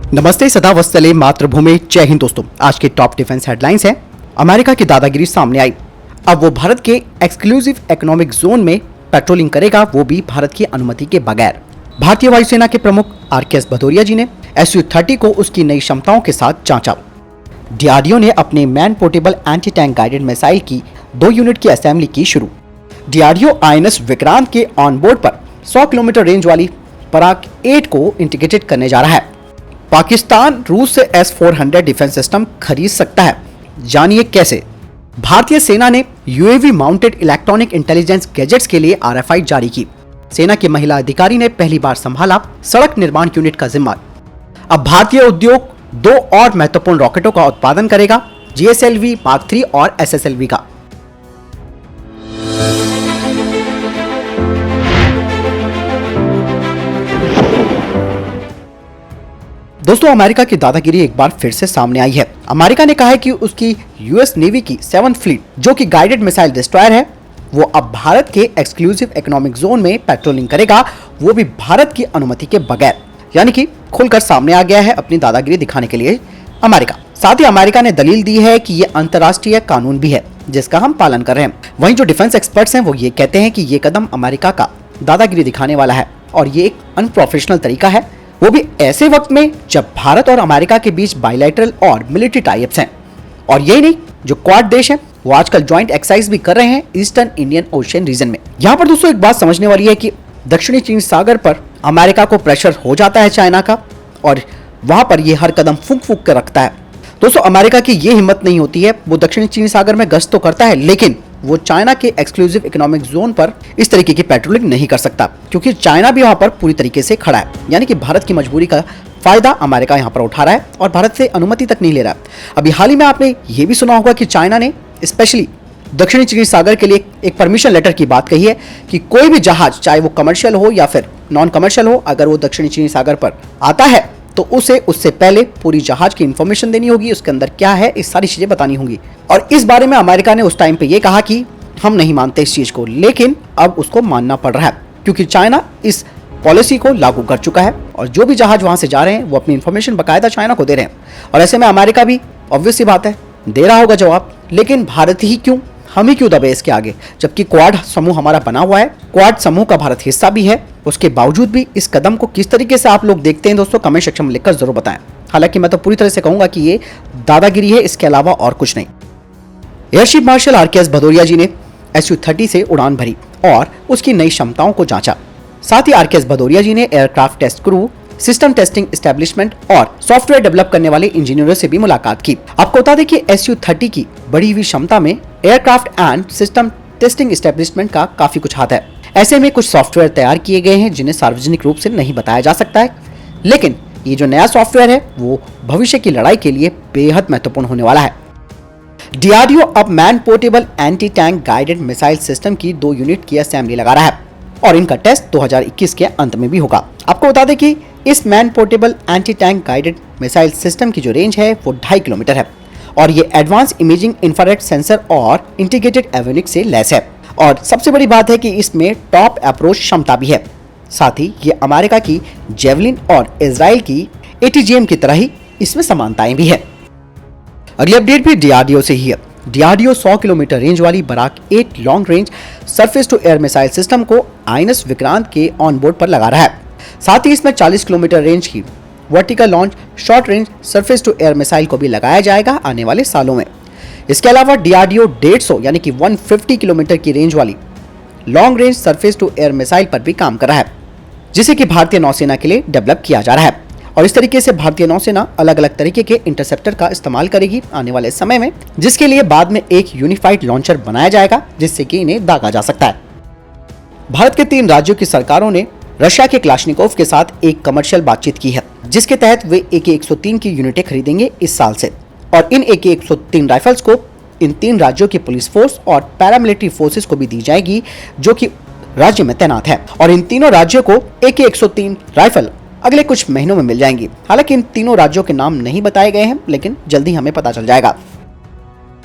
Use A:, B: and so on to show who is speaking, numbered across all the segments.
A: नमस्ते, सदा वत्सले मातृभूमि, जय हिंद। दोस्तों, आज के टॉप डिफेंस हेडलाइंस हैं। अमेरिका की दादागिरी सामने आई। अब वो भारत के एक्सक्लूसिव इकोनॉमिक जोन में पेट्रोलिंग करेगा, वो भी भारत की अनुमति के बगैर। भारतीय वायुसेना के प्रमुख आरकेएस भदौरिया जी ने SU-30 को उसकी नई क्षमताओं के साथ जांचा। DRDO ने अपने man portable anti tank guided missile की 2 यूनिट की असेंबली की शुरू। DRDO INS विक्रांत के ऑनबोर्ड पर 100 किलोमीटर रेंज वाली पराग 8 को इंटीग्रेटेड करने जा रहा है। पाकिस्तान रूस से S-400 डिफेंस सिस्टम खरीद सकता है, जानिए कैसे। भारतीय सेना ने UAV mounted electronic intelligence gadgets के लिए RFI जारी की। सेना की महिला अधिकारी ने पहली बार संभाला सड़क निर्माण यूनिट का जिम्मा। अब भारतीय उद्योग 2 और महत्वपूर्ण रॉकेटों का उत्पादन करेगा, GSLV Mark 3 और SSLV का। दोस्तों, अमेरिका की दादागिरी एक बार फिर से सामने आई है। अमेरिका ने कहा है कि उसकी US नेवी की 7th फ्लीट, जो कि गाइडेड मिसाइल डिस्ट्रॉयर है, वो अब भारत के एक्सक्लूसिव इकोनॉमिक जोन में पेट्रोलिंग करेगा, वो भी भारत की अनुमति के बगैर। यानी कि खुलकर सामने आ गया है अपनी दादागिरी दिखाने के लिए अमेरिका। साथ ही अमेरिका ने दलील दी है कि ये अंतर्राष्ट्रीय कानून भी है, जिसका हम पालन कर रहे हैं। वहीं जो डिफेंस एक्सपर्ट्स हैं, वो ये कहते हैं कि ये कदम अमेरिका का दादागिरी दिखाने वाला है और ये एक अनप्रोफेशनल तरीका है, वो भी ऐसे वक्त में जब भारत और अमेरिका के बीच बायलैटरल और मिलिट्री टाइप्स हैं। और यही नहीं, जो क्वाड देश हैं, वो आजकल ज्वाइंट एक्सरसाइज भी कर रहे हैं ईस्टर्न इंडियन ओशियन रीजन में। यहाँ पर दोस्तों एक बात समझने वाली है कि दक्षिणी चीन सागर पर अमेरिका को प्रेशर हो जाता है चाइना का, और वहां पर ये हर कदम फूंक फूंक कर रखता है। दोस्तों, अमेरिका की ये हिम्मत नहीं होती है, वो दक्षिणी चीन सागर में गश्त तो करता है, लेकिन वो चाइना के एक्सक्लूसिव इकोनॉमिक जोन पर इस तरीके की पेट्रोलिंग नहीं कर सकता, क्योंकि चाइना भी वहां पर पूरी तरीके से खड़ा है। यानी कि भारत की मजबूरी का फायदा अमेरिका यहां पर उठा रहा है और भारत से अनुमति तक नहीं ले रहा है। अभी हाल ही में आपने ये भी सुना होगा कि चाइना ने स्पेशली दक्षिणी चीनी सागर के लिए एक परमिशन लेटर की बात कही है कि कोई भी जहाज, चाहे वो कमर्शियल हो या फिर नॉन कमर्शियल हो, अगर वो दक्षिणी चीनी सागर पर आता है तो उसे उससे पहले पूरी जहाज की इंफॉर्मेशन देनी होगी, उसके अंदर क्या है, इस सारी चीजें बतानी होंगी। और इस बारे में अमेरिका ने उस टाइम पे ये कहा कि हम नहीं मानते इस चीज को, लेकिन अब उसको मानना पड़ रहा है, क्योंकि चाइना इस पॉलिसी को लागू कर चुका है और जो भी जहाज वहां से जा रहे हैं वो अपनी इंफॉर्मेशन बकायदा चाइना को दे रहे हैं। और ऐसे में अमेरिका भी ऑब्वियस सी बात है दे रहा होगा जवाब, लेकिन भारत ही क्यों, हम ही क्यों दबे इसके आगे, जबकि क्वाड समूह हमारा बना हुआ है, क्वाड समूह का भारत हिस्सा भी है। उसके बावजूद भी इस कदम को किस तरीके से आप लोग देखते हैं दोस्तों, कमेंट सेक्शन में लिखकर जरूर बताएं। हालांकि मैं तो पूरी तरह से कहूंगा कि ये दादागिरी है, इसके अलावा और कुछ नहीं। Air chief marshal RKS Bhadauria ji ने SU-30 से उड़ान भरी और उसकी नई क्षमताओं को जांचा। साथ ही आरकेएस भदौरिया जी ने aircraft test crew, system testing establishment और सॉफ्टवेयर डेवलप करने वाले इंजीनियरों से भी मुलाकात की। आपको बता दें कि SU-30 की बढ़ी हुई क्षमता में aircraft and system testing establishment का काफी कुछ हाथ है। ऐसे में कुछ सॉफ्टवेयर तैयार किए गए हैं जिन्हें सार्वजनिक रूप से नहीं बताया जा सकता है, लेकिन ये जो नया सॉफ्टवेयर है वो भविष्य की लड़ाई के लिए बेहद महत्वपूर्ण होने वाला है। DRDO अब man portable anti tank guided missile system की 2 यूनिट की असेंबली लगा रहा है और इनका टेस्ट 2021 के अंत में भी होगा। आपको बता दें कि इस man portable anti tank guided missile system की जो रेंज है वो 2.5 किलोमीटर है और ये एडवांस इमेजिंग इंफ्रारेड सेंसर और इंटीग्रेटेड एवियोनिक्स से लैस है। और सबसे बड़ी बात है कि इसमें टॉप अप्रोच क्षमता भी है। साथ ही ये अमेरिका की जेवलिन और इजराइल की ATGM की तरह ही इसमें समानताएं भी है। अगली अपडेट भी DRDO से ही है। DRDO 100 किलोमीटर रेंज वाली Barak 8 long range surface to air missile system को INS विक्रांत के ऑनबोर्ड पर लगा रहा है। साथ ही इसमें 40 किलोमीटर रेंज की vertical launch short range surface to air missile को भी लगाया जाएगा आने वाले सालों में। इसके अलावा DRDO 150 यानी कि 150 किलोमीटर की रेंज वाली long range surface to air missile पर भी काम कर रहा है, जिसे कि भारतीय नौसेना के लिए डेवलप किया जा रहा है। और इस तरीके से भारतीय नौसेना अलग अलग तरीके के इंटरसेप्टर का इस्तेमाल करेगी आने वाले समय में, जिसके लिए बाद में एक यूनिफाइड लॉन्चर बनाया जाएगा जिससे कि इन्हें दागा जा सकता है। भारत के 3 राज्यों की सरकारों ने रशिया के क्लाशनिकोव के साथ एक कमर्शियल बातचीत की है, जिसके तहत वे AK-103 की यूनिटें खरीदेंगे इस साल से। और इन AK-103 राइफल्स को इन 3 राज्यों की पुलिस फोर्स और पैरामिलिट्री फोर्सेस को भी दी जाएगी, जो कि राज्य में तैनात है। और इन तीनों राज्यों को AK-103 राइफल अगले कुछ महीनों में मिल जाएंगी। हालांकि इन तीनों राज्यों के नाम नहीं बताए गए हैं, लेकिन जल्दी हमें पता चल जाएगा।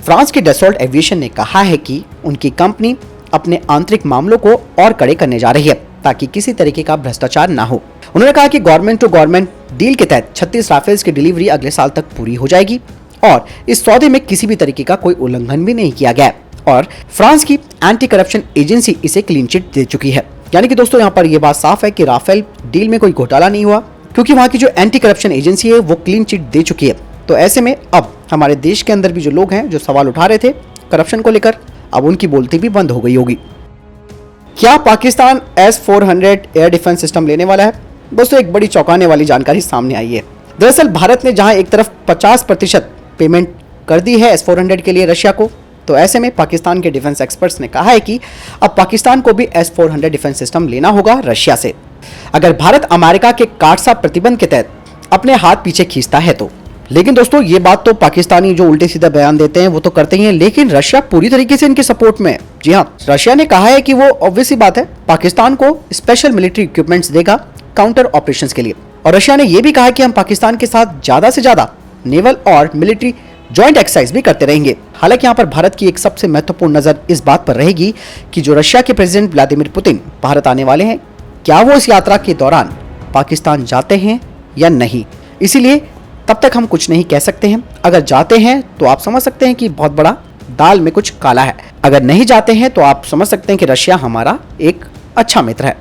A: फ्रांस की डसॉल्ट एविएशन ने कहा है कि उनकी कंपनी अपने आंतरिक मामलों को और कड़े करने जा रही है ताकि किसी तरीके का भ्रष्टाचार ना हो। उन्होंने कहा कि गवर्नमेंट टू गवर्नमेंट डील के तहत 36 राफेल्स की डिलीवरी अगले साल तक पूरी हो जाएगी और इस सौदे में किसी भी तरीके का कोई उल्लंघन भी नहीं किया गया और फ्रांस की एंटी करप्शन एजेंसी इसे क्लीन चिट दे चुकी है। यानी कि दोस्तों यहाँ पर यह बात साफ है कि राफेल डील में कोई घोटाला नहीं हुआ, क्योंकि वहां की जो एंटी करप्शन एजेंसी है वो क्लीन चिट दे चुकी है। तो ऐसे में अब हमारे देश के अंदर भी जो लोग हैं जो सवाल उठा रहे थे करप्शन को लेकर, अब उनकी बोलती भी बंद हो गई होगी। क्या Pakistan S-400 air defence system लेने वाला है? दोस्तों एक बड़ी चौंकाने वाली जानकारी सामने आई है। दरअसल भारत ने जहां एक तरफ 50% पेमेंट कर दी है S-400 के लिए रशिया को, तो ऐसे में पाकिस्तान के डिफेंस एक्सपर्ट्स ने कहा है कि अब पाकिस्तान को भी S-400 डिफेंस सिस्टम लेना होगा रशिया से, अगर भारत अमेरिका के काटसा प्रतिबंध के तहत अपने हाथ पीछे खींचता है तो। लेकिन दोस्तों ये बात तो पाकिस्तानी जो उल्टे सीधा बयान देते हैं वो तो करते ही हैं, लेकिन रशिया पूरी तरीके से इनके सपोर्ट में है। जी हाँ, रशिया ने कहा है कि वो ऑब्वियस सी बात है पाकिस्तान को स्पेशल मिलिट्री इक्विपमेंट्स देगा काउंटर ऑपरेशंस के लिए, और रशिया ने यह भी कहा कि हम पाकिस्तान के साथ ज्यादा से ज्यादा नेवल और मिलिट्री जॉइंट एक्सरसाइज भी करते रहेंगे। हालांकि यहाँ पर भारत की एक सबसे महत्वपूर्ण नजर इस बात पर रहेगी कि जो रशिया के प्रेसिडेंट व्लादिमीर पुतिन भारत आने वाले हैं, क्या वो इस यात्रा के दौरान पाकिस्तान जाते हैं या नहीं। इसीलिए तब तक हम कुछ नहीं कह सकते हैं। अगर जाते हैं तो आप समझ सकते हैं कि बहुत बड़ा दाल में कुछ काला है, अगर नहीं जाते हैं तो आप समझ सकते हैं कि रशिया हमारा एक अच्छा मित्र है।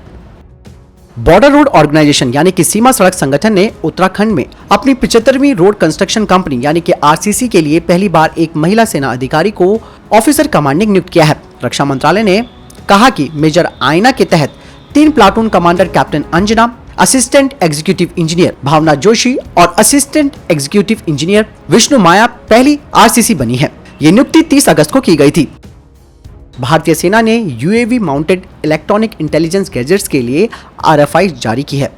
A: बॉर्डर रोड ऑर्गेनाइजेशन यानी कि सीमा सड़क संगठन ने उत्तराखंड में अपनी 75वीं रोड कंस्ट्रक्शन कंपनी यानी कि RCC के लिए पहली बार एक महिला सेना अधिकारी को ऑफिसर कमांडिंग नियुक्त किया है। रक्षा मंत्रालय ने कहा कि मेजर आयना के तहत 3 platoon commander captain Anjana, assistant executive engineer Bhavna Joshi और assistant executive engineer Vishnu Maya पहली RCC बनी है। ये नियुक्ति 30 अगस्त को की गई थी। भारतीय सेना ने UAV mounted electronic intelligence gadgets के लिए RFI जारी की है,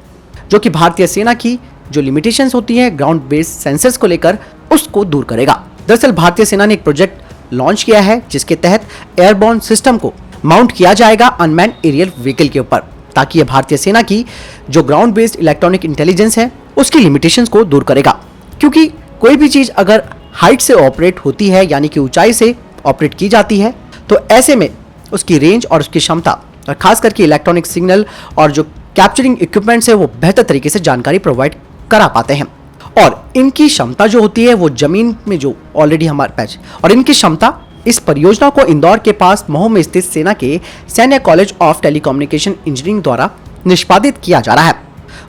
A: जो कि भारतीय सेना की जो लिमिटेशंस होती है ग्राउंड बेस्ड सेंसर्स को लेकर उसको दूर करेगा। दरअसल भारतीय सेना ने एक प्रोजेक्ट लॉन्च किया है जिसके तहत एयरबॉर्न सिस्टम को माउंट किया जाएगा अनमैन्ड एरियल व्हीकल के ऊपर, ताकि यह भारतीय सेना की जो ग्राउंड बेस्ड इलेक्ट्रॉनिक इंटेलिजेंस है उसकी लिमिटेशंस को दूर करेगा। क्योंकि कोई भी चीज अगर हाइट से ऑपरेट होती है यानी कि ऊंचाई से ऑपरेट की जाती है तो ऐसे में उसकी रेंज और उसकी क्षमता और खास करके इलेक्ट्रॉनिक सिग्नल और जो कैप्चरिंग इक्विपमेंट्स है वो बेहतर तरीके से जानकारी प्रोवाइड करा पाते हैं। और इनकी क्षमता जो होती है वो जमीन में जो ऑलरेडी हमारे पास, और इनकी क्षमता इस परियोजना को इंदौर के पास महू में स्थित सेना के सैन्य कॉलेज ऑफ टेलीकम्युनिकेशन इंजीनियरिंग द्वारा निष्पादित किया जा रहा है।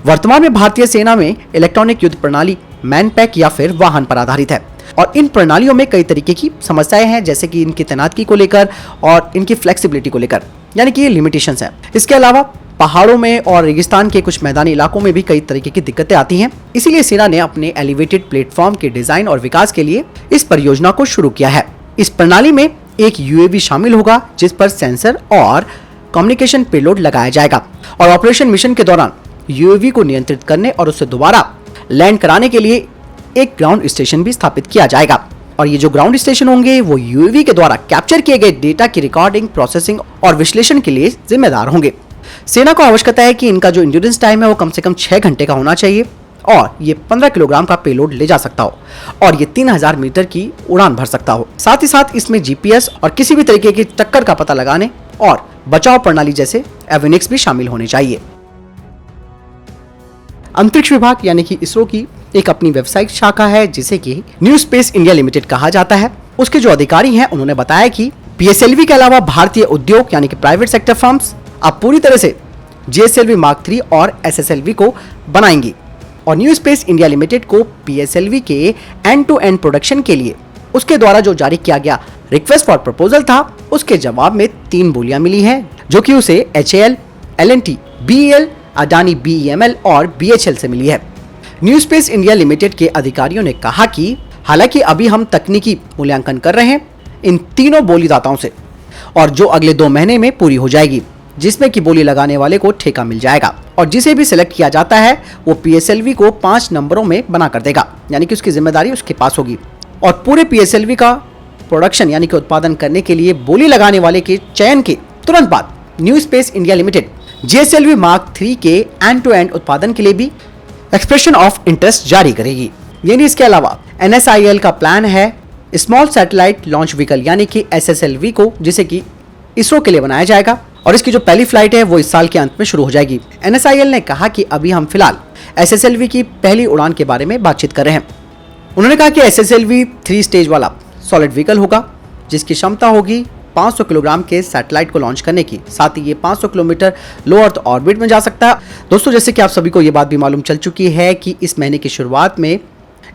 A: वर्तमान में भारतीय सेना में इलेक्ट्रॉनिक युद्ध प्रणाली मैनपैक या फिर वाहन पर आधारित है और इन प्रणालियों में कई तरीके की समस्याएं हैं, जैसे कि इनकी तैनाती को लेकर और इनकी फ्लेक्सिबिलिटी को लेकर, यानी कि ये लिमिटेशंस हैं। इसके अलावा पहाड़ों में और रेगिस्तान के कुछ मैदानी इलाकों में भी कई तरीके की दिक्कतें आती हैं। इसीलिए सेना ने अपने एलिवेटेड प्लेटफॉर्म के डिजाइन और विकास के लिए इस परियोजना को शुरू किया है। इस प्रणाली में एक UAV शामिल होगा जिस पर सेंसर और कम्युनिकेशन पेलोड लगाया जाएगा और ऑपरेशन मिशन के दौरान UAV को नियंत्रित करने और उसे दोबारा लैंड कराने के लिए एक ग्राउंड स्टेशन भी स्थापित किया जाएगा। और ये जो ग्राउंड स्टेशन होंगे वो UAV के द्वारा कैप्चर किए गए डेटा की रिकॉर्डिंग, प्रोसेसिंग और विश्लेषण के लिए जिम्मेदार होंगे। सेना को आवश्यकता है कि इनका जो इंड्योरेंस टाइम है वो कम से कम 6 घंटे का होना चाहिए और ये 15 किलोग्राम का पेलोड ले जा सकता हो और ये 3000 मीटर की उड़ान भर सकता हो। साथ ही साथ इसमें GPS और किसी भी तरीके की टक्कर का पता लगाने और बचाव प्रणाली जैसे एविनिक्स भी शामिल होने चाहिए। अंतरिक्ष विभाग यानी कि इसरो की एक अपनी वेबसाइट शाखा है जिसे कि न्यू स्पेस इंडिया लिमिटेड कहा जाता है। उसके जो अधिकारी हैं उन्होंने बताया कि PSLV के अलावा भारतीय उद्योग यानी कि प्राइवेट सेक्टर फर्म्स अब पूरी तरह से GSLV Mark 3 और SSLV को बनाएंगी और न्यू स्पेस इंडिया लिमिटेड को PSLV के एंड टू एंड प्रोडक्शन के लिए उसके द्वारा जो जारी किया गया रिक्वेस्ट फॉर प्रपोजल था उसके जवाब में 3 बोलियां मिली हैं, जो कि उसे HAL, L&T, BEL, Adani BEML और BHL से मिली है। न्यू स्पेस इंडिया लिमिटेड के अधिकारियों ने कहा कि हालांकि अभी हम तकनीकी मूल्यांकन कर रहे हैं इन तीनों बोलीदाताओं से और जो अगले 2 महीने में पूरी हो जाएगी, जिसमें कि बोली लगाने वाले को ठेका मिल जाएगा और जिसे भी सिलेक्ट किया जाता है वो PSLV को 5 नंबरों में बना कर देगा, यानी कि उसकी जिम्मेदारी उसके पास होगी और पूरे PSLV का प्रोडक्शन यानी कि उत्पादन करने के लिए बोली लगाने वाले के चयन के तुरंत बाद new space India limited GSLV Mark 3 के एंड टू एंड उत्पादन के लिए भी एक्सप्रेशन ऑफ इंटरेस्ट जारी करेगी। यानी इसके अलावा NSIL का प्लान है स्मॉल सैटेलाइट लॉन्च व्हीकल यानी कि SSLV को, जिसे कि इसरो के लिए बनाया जाएगा और इसकी जो पहली फ्लाइट है वो इस साल के अंत में शुरू हो जाएगी। NSIL ने कहा कि अभी हम फिलहाल SSLV की पहली उड़ान के बारे में बातचीत कर रहे हैं। उन्होंने कहा कि SSLV 3 स्टेज वाला सॉलिड व्हीकल होगा, जिसकी क्षमता होगी 500 किलोग्राम के सैटेलाइट को लॉन्च करने की। साथ ही ये 500 किलोमीटर लो अर्थ ऑर्बिट में जा सकता है। दोस्तों, जैसे कि आप सभी को ये बात भी मालूम चल चुकी है कि इस महीने की शुरुआत में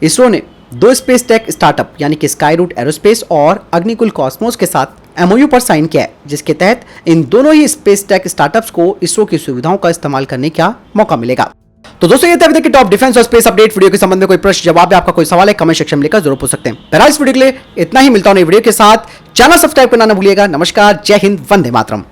A: इसरो ने 2 स्पेस टेक स्टार्टअप यानी कि स्काईरूट एरोस्पेस और अग्निकुल कॉस्मोस के साथ MOU पर साइन किया है, जिसके तहत इन दोनों ही स्पेस टेक स्टार्टअप्स को इसरो की सुविधाओं का इस्तेमाल करने का मौका मिलेगा। तो दोस्तों, ये थे अभी तक की टॉप डिफेंस और स्पेस अपडेट। वीडियो के संबंध में कोई प्रश्न जवाब या आपका कोई सवाल है, कमेंट सेक्शन में लिखकर जरूर पूछ सकते हैं। बहरहाल इस वीडियो के लिए इतना ही, मिलता हूं नई वीडियो के साथ। चैनल सब्सक्राइब करना ना भूलिएगा। नमस्कार, जय हिंद, वंदे मातरम।